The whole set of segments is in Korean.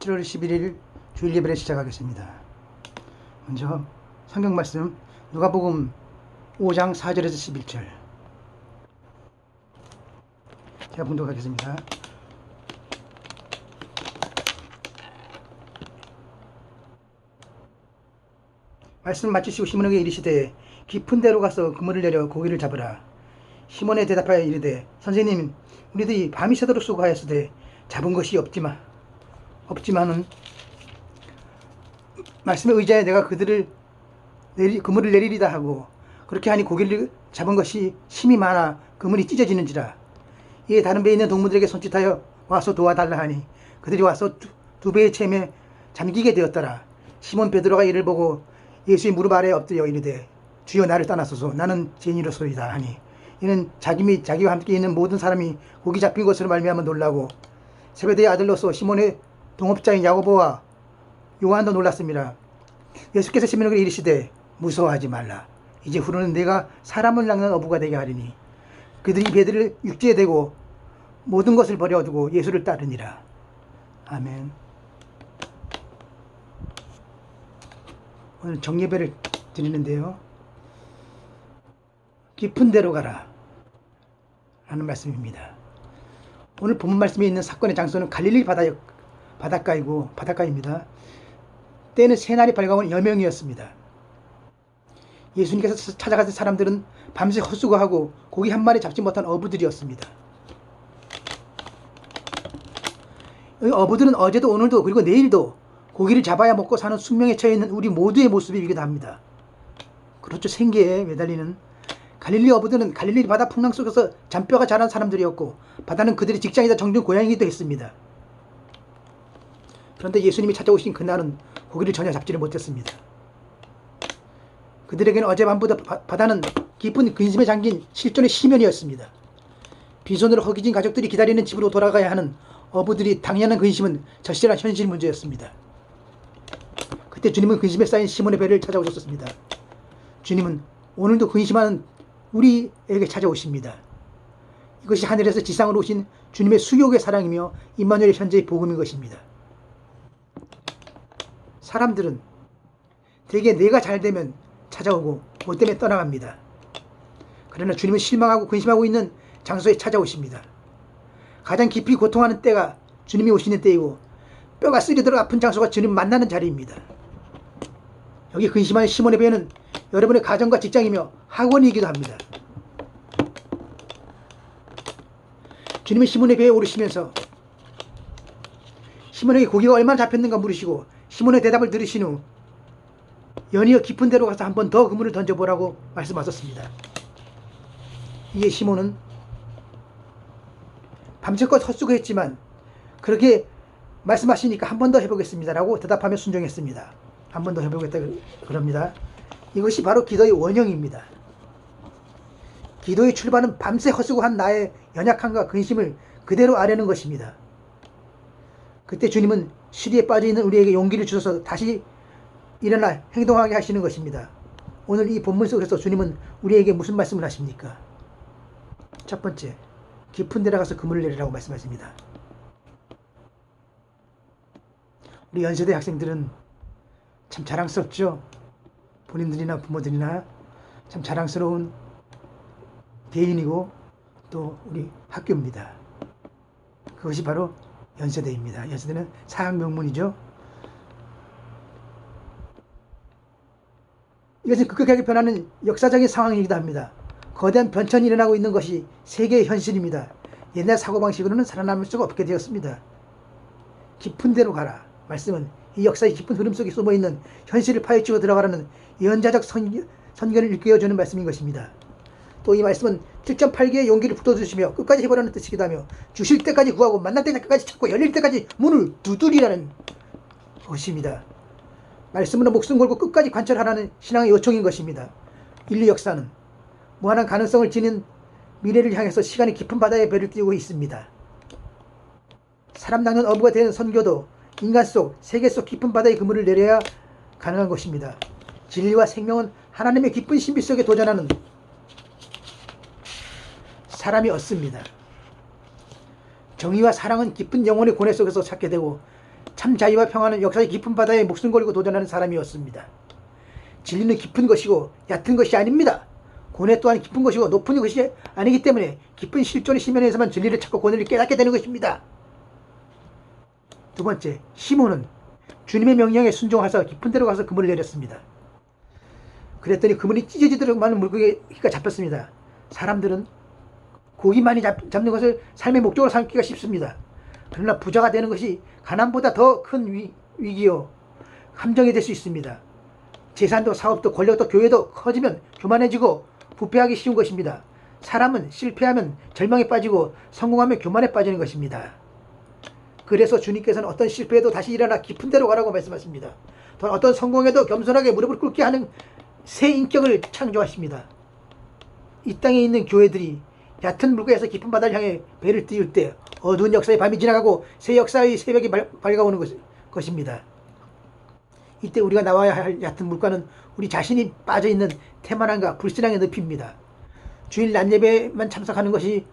7월 11일 주일 예배를 시작하겠습니다. 먼저 성경 말씀 누가복음 5장 4절에서 11절 제가 봉독하겠습니다. 말씀을 마치시고 시몬에게 이르시되 깊은 데로 가서 그물을 내려 고기를 잡으라. 시몬에 대답하여 이르되 선생님, 우리들이 밤이 새도록 수고하였으되 잡은 것이 없지만은 말씀에 의지하여 내가 그물을 내리리다 하고, 그렇게 하니 고기를 잡은 것이 심이 많아 그물이 찢어지는지라. 이에 다른 배에 있는 동무들에게 손짓하여 와서 도와달라 하니 그들이 와서 두 배의 챔에 잠기게 되었더라. 시몬 베드로가 이를 보고 예수의 무릎 아래에 엎드려 이르되 주여, 나를 떠나소서, 나는 죄인이로소이다 하니, 이는 자기 및 자기와 함께 있는 모든 사람이 고기 잡힌 것으로 말미암아 놀라고 세베대의 아들로서 시몬의 동업자인 야고보와 요한도 놀랐습니다. 예수께서 시몬에게 이르시되 무서워하지 말라. 이제 후로는 내가 사람을 낚는 어부가 되게 하리니. 그들이 배들을 육지에 대고 모든 것을 버려두고 예수를 따르니라. 아멘. 오늘 정예배를 드리는데요, 깊은 데로 가라 라는 말씀입니다. 오늘 본문 말씀에 있는 사건의 장소는 갈릴리 바닷가입니다. 때는 새날이 밝아온 여명이었습니다. 예수님께서 찾아가신 사람들은 밤새 헛수고하고 고기 한 마리 잡지 못한 어부들이었습니다. 이 어부들은 어제도 오늘도 그리고 내일도 고기를 잡아야 먹고 사는 숙명에 처해 있는 우리 모두의 모습이기도 합니다. 그렇죠. 생계에 매달리는 갈릴리 어부들은 갈릴리 바다 풍랑 속에서 잔뼈가 자란 사람들이었고, 바다는 그들의 직장이자 정든 고향이기도 했습니다. 그런데 예수님이 찾아오신 그날은 고기를 전혀 잡지를 못했습니다. 그들에게는 어젯밤보다 바다는 깊은 근심에 잠긴 실존의 심연이었습니다. 빈손으로 허기진 가족들이 기다리는 집으로 돌아가야 하는 어부들이 당연한 근심은 절실한 현실 문제였습니다. 그때 주님은 근심에 쌓인 시몬의 배를 찾아오셨습니다. 주님은 오늘도 근심하는 우리에게 찾아오십니다. 이것이 하늘에서 지상으로 오신 주님의 수욕의 사랑이며 임마누엘의 현재의 복음인 것입니다. 사람들은 대개 내가 잘되면 찾아오고 못되면 떠나갑니다. 그러나 주님은 실망하고 근심하고 있는 장소에 찾아오십니다. 가장 깊이 고통하는 때가 주님이 오시는 때이고, 뼈가 쓰리도록 아픈 장소가 주님 만나는 자리입니다. 여기 근심하는 시몬의 배는 여러분의 가정과 직장이며 학원이기도 합니다. 주님은 시몬의 배에 오르시면서 시몬에게 고기가 얼마나 잡혔는가 물으시고, 시몬의 대답을 들으신 후 연이어 깊은 데로 가서 한 번 더 그물을 던져보라고 말씀하셨습니다. 이에 시몬은 밤새껏 헛수고했지만 그렇게 말씀하시니까 한 번 더 해보겠습니다 라고 대답하며 순종했습니다. 한 번 더 해보겠다 그럽니다. 이것이 바로 기도의 원형입니다. 기도의 출발은 밤새 헛수고한 나의 연약함과 근심을 그대로 아뢰는 것입니다. 그때 주님은 시리에 빠져있는 우리에게 용기를 주셔서 다시 일어나 행동하게 하시는 것입니다. 오늘 이 본문 속에서 주님은 우리에게 무슨 말씀을 하십니까? 첫 번째, 깊은 데 가서 그물을 내리라고 말씀하십니다. 우리 연세대 학생들은 참 자랑스럽죠? 본인들이나 부모들이나 참 자랑스러운 대인이고 또 우리 학교입니다. 그것이 바로 연세대입니다. 연세대는 사학 명문이죠. 이것은 급격하게 변하는 역사적인 상황이기도 합니다. 거대한 변천이 일어나고 있는 것이 세계의 현실입니다. 옛날 사고방식으로는 살아남을 수가 없게 되었습니다. 깊은 데로 가라 말씀은 이 역사의 깊은 흐름 속에 숨어있는 현실을 파헤치고 들어가라는 예언자적 선견을 일깨워주는 말씀인 것입니다. 또 이 말씀은 7.8개의 용기를 북돋으시며 끝까지 해보라는 뜻이기도 하며, 주실 때까지 구하고 만날 때까지 찾고 열릴 때까지 문을 두드리라는 것입니다. 말씀으로 목숨 걸고 끝까지 관철하라는 신앙의 요청인 것입니다. 인류 역사는 무한한 가능성을 지닌 미래를 향해서 시간의 깊은 바다에 배를 띄우고 있습니다. 사람 낚는 어부가 되는 선교도 인간 속, 세계 속 깊은 바다의 그물을 내려야 가능한 것입니다. 진리와 생명은 하나님의 깊은 신비 속에 도전하는 사람이 얻습니다. 정의와 사랑은 깊은 영혼의 고뇌 속에서 찾게 되고, 참 자유와 평화는 역사의 깊은 바다에 목숨 걸고 도전하는 사람이었습니다. 진리는 깊은 것이고 얕은 것이 아닙니다. 고뇌 또한 깊은 것이고 높은 것이 아니기 때문에 깊은 실존의 시면에서만 진리를 찾고 고뇌를 깨닫게 되는 것입니다. 두 번째, 시몬은 주님의 명령에 순종하여 깊은 데로 가서 그물을 내렸습니다. 그랬더니 그물이 찢어지도록 많은 물고기가 잡혔습니다. 사람들은 고기 많이 잡는 것을 삶의 목적으로 삼기가 쉽습니다. 그러나 부자가 되는 것이 가난보다 더 큰 위기요 함정이 될 수 있습니다. 재산도 사업도 권력도 교회도 커지면 교만해지고 부패하기 쉬운 것입니다. 사람은 실패하면 절망에 빠지고 성공하면 교만에 빠지는 것입니다. 그래서 주님께서는 어떤 실패에도 다시 일어나 깊은 데로 가라고 말씀하십니다. 또 어떤 성공에도 겸손하게 무릎을 꿇게 하는 새 인격을 창조하십니다. 이 땅에 있는 교회들이 얕은 물고기에서 깊은 바다를 향해 배를 띄울 때 어두운 역사의 밤이 지나가고 새 역사의 새벽이 밝아오는 것입니다. 이때 우리가 나와야 할 얕은 물가는 우리 자신이 빠져있는 태만함과 불신앙의 늪입니다. 주일 낮 예배만 참석하는 것이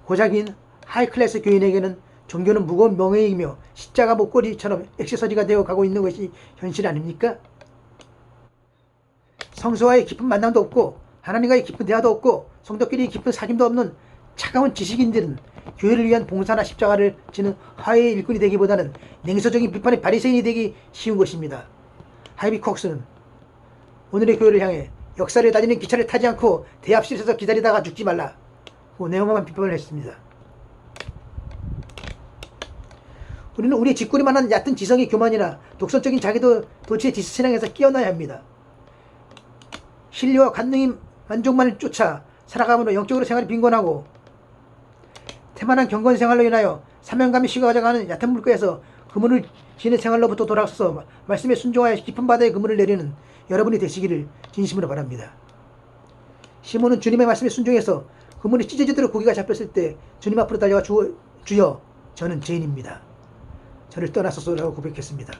고작인 하이클래스 교인에게는 종교는 무거운 멍에이며 십자가 목걸이처럼 액세서리가 되어 가고 있는 것이 현실 아닙니까? 성서와의 깊은 만남도 없고 하나님과의 깊은 대화도 없고 성도끼리 깊은 사귐도 없는 차가운 지식인들은 교회를 위한 봉사나 십자가를 지는 화해의 일꾼이 되기보다는 냉소적인 비판의 바리새인이 되기 쉬운 것입니다. 하이비 콕스는 오늘의 교회를 향해 역사를 다니는 기차를 타지 않고 대합실에서 기다리다가 죽지 말라 그 내용만 비판을 했습니다. 우리는 우리의 짓구리만한 얕은 지성의 교만이나 독선적인 자기도도취의 지식신앙에서 깨어나야 합니다. 신뢰와 관능의 만족만을 쫓아 살아감으로 영적으로 생활이 빈곤하고 태만한 경건 생활로 인하여 사명감이 식어가져가는 얕은 물가에서 그물을 지는 생활로부터 돌아서서 말씀에 순종하여 깊은 바다에 그물을 내리는 여러분이 되시기를 진심으로 바랍니다. 시몬은 주님의 말씀에 순종해서 그물이 찢어지도록 고기가 잡혔을 때 주님 앞으로 달려가 주여 저는 죄인입니다. 저를 떠나소서라고 고백했습니다.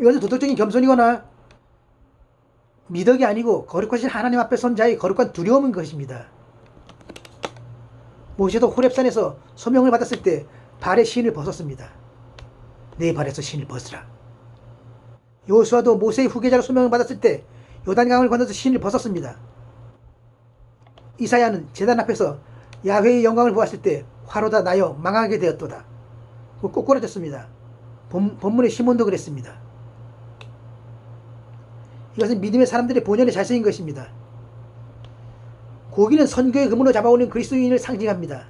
이것은 도덕적인 겸손이거나 미덕이 아니고 거룩하신 하나님 앞에 선 자의 거룩한 두려움인 것입니다. 모세도 호렙산에서 소명을 받았을 때 발의 신을 벗었습니다. 내 발에서 신을 벗으라. 여호수아도 모세의 후계자로 소명을 받았을 때 요단강을 건너서 신을 벗었습니다. 이사야는 제단 앞에서 야훼의 영광을 보았을 때 화로다 나여 망하게 되었도다. 꼬꾸라졌습니다. 본문의 시몬도 그랬습니다. 이것은 믿음의 사람들의 본연의 자세인 것입니다. 고기는 선교의 그물로 잡아올린 그리스도인을 상징합니다.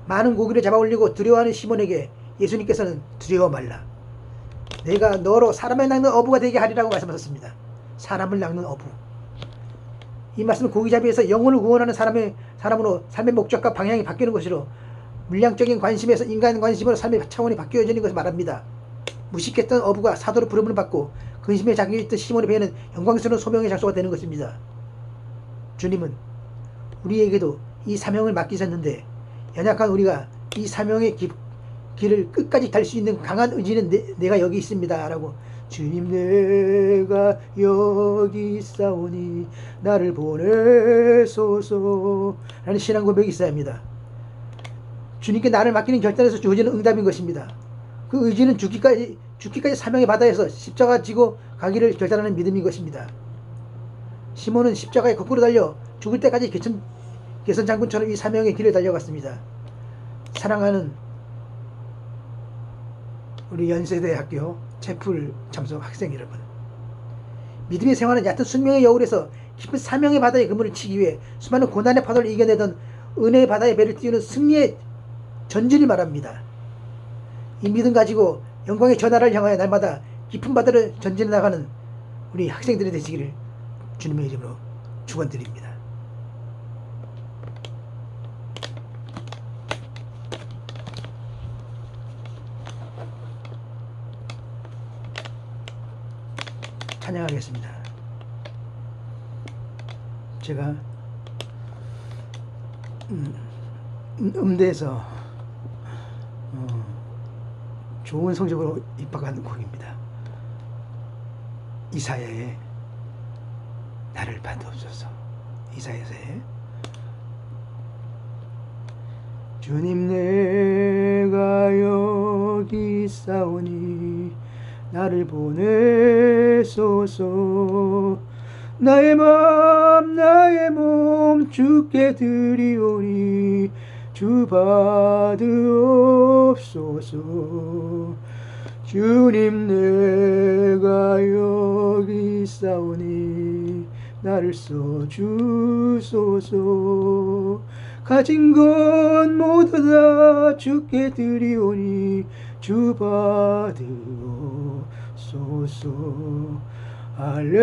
많은 고기를 잡아올리고 두려워하는 시몬에게 예수님께서는 두려워 말라. 내가 너로 사람을 낚는 어부가 되게 하리라고 말씀하셨습니다. 사람을 낚는 어부. 이 말씀은 고기잡이에서 영혼을 구원하는 사람으로 삶의 목적과 방향이 바뀌는 것으로 물량적인 관심에서 인간 관심으로 삶의 차원이 바뀌어지는 것을 말합니다. 무식했던 어부가 사도로 부름을 받고 근심에 잠겨있던 시몬의 배는 영광스러운 소명의 장소가 되는 것입니다. 주님은 우리에게도 이 사명을 맡기셨는데 연약한 우리가 이 사명의 길을 끝까지 달 수 있는 강한 의지는 내가 여기 있습니다 라고 주님 내가 여기 있사오니 나를 보내소서 라는 신앙 고백이 있어야 합니다. 주님께 나를 맡기는 결단에서 주어지는 응답인 것입니다. 그 의지는 죽기까지 사명의 바다에서 십자가 지고 가기를 결단하는 믿음인 것입니다. 시몬은 십자가에 거꾸로 달려 죽을 때까지 개선 장군처럼 이 사명의 길을 달려갔습니다. 사랑하는 우리 연세대학교 채플 참석 학생 여러분, 믿음의 생활은 얕은 숙명의 여울에서 깊은 사명의 바다에 그물을 치기 위해 수많은 고난의 파도를 이겨내던 은혜의 바다에 배를 띄우는 승리의 전진을 말합니다. 이 믿음 가지고 영광의 전하를 향하여 날마다 깊은 바다를 전진해 나가는 우리 학생들이 되시기를 주님의 이름으로 축원드립니다. 찬양하겠습니다. 제가 음대에서 좋은 성적으로 입학한 곡입니다. 이사야의 나를 받으옵소서. 이사야서의 주님 내가 여기 있사오니 나를 보내소서. 나의 맘 나의 몸 주께 드리오니 주 받으옵소서. 주님 내가 여기 있사오니 나를 써주소서. 가진 것 모두 다 주께 드리오니 주 받으옵소서. 할렐루야.